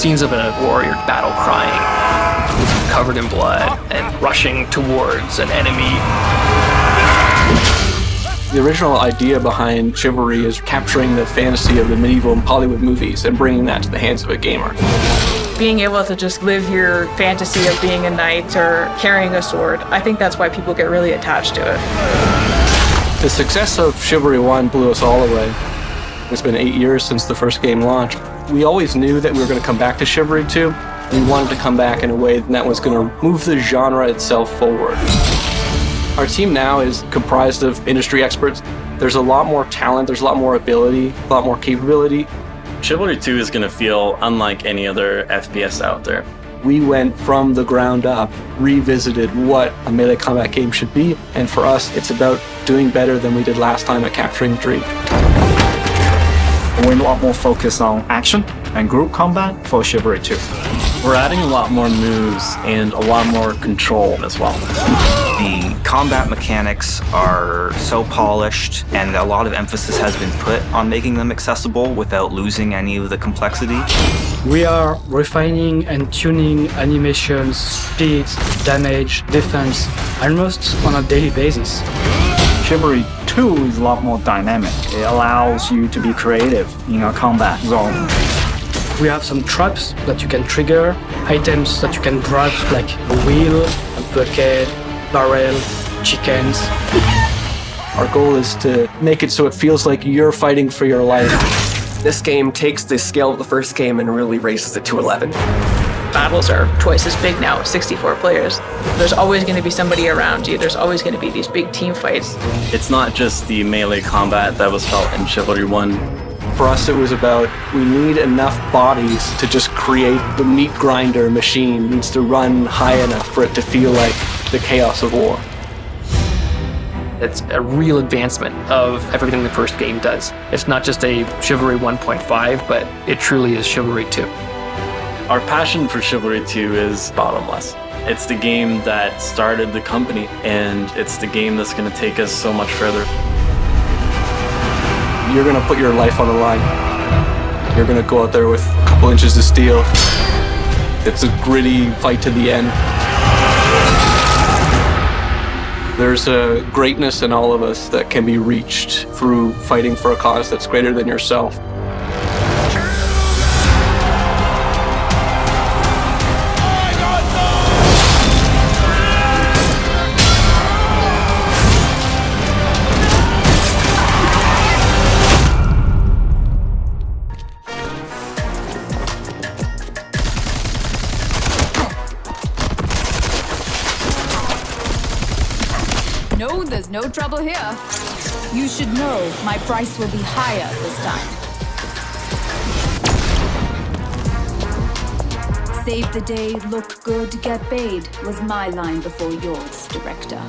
scenes of a warrior battle crying, covered in blood, and rushing towards an enemy. The original idea behind Chivalry is capturing the fantasy of the medieval Hollywood movies and bringing that to the hands of a gamer. Being able to just live your fantasy of being a knight or carrying a sword, I think that's why people get really attached to it. The success of Chivalry 1 blew us all away. It's been 8 years since the first game launched. We always knew that we were going to come back to Chivalry 2. We wanted to come back in a way that was going to move the genre itself forward. Our team now is comprised of industry experts. There's a lot more talent, there's a lot more ability, a lot more capability. Chivalry 2 is going to feel unlike any other FPS out there. We went from the ground up, revisited what a melee combat game should be, and for us, it's about doing better than we did last time at capturing the dream. We're a lot more focused on action and group combat for Chivalry 2. We're adding a lot more moves and a lot more control as well. The combat mechanics are so polished, and a lot of emphasis has been put on making them accessible without losing any of the complexity. We are refining and tuning animations, speed, damage, defense, almost on a daily basis. Chivalry 2 is a lot more dynamic. It allows you to be creative in a combat zone. We have some traps that you can trigger, items that you can grab like a wheel, a bucket, barrel, chickens. Our goal is to make it so it feels like you're fighting for your life. This game takes the scale of the first game and really raises it to 11. Battles are twice as big now with 64 players. There's always going to be somebody around you. There's always going to be these big team fights. It's not just the melee combat that was felt in Chivalry 1. For us, it was about, we need enough bodies to just create the meat grinder machine. It needs to run high enough for it to feel like the chaos of war. It's a real advancement of everything the first game does. It's not just a Chivalry 1.5, but it truly is Chivalry 2. Our passion for Chivalry 2 is bottomless. It's the game that started the company, and it's the game that's going to take us so much further. You're going to put your life on the line. You're going to go out there with a couple inches of steel. It's a gritty fight to the end. There's a greatness in all of us that can be reached through fighting for a cause that's greater than yourself. No, there's no trouble here. You should know my price will be higher this time. Save the day, look good, get paid was my line before yours, director.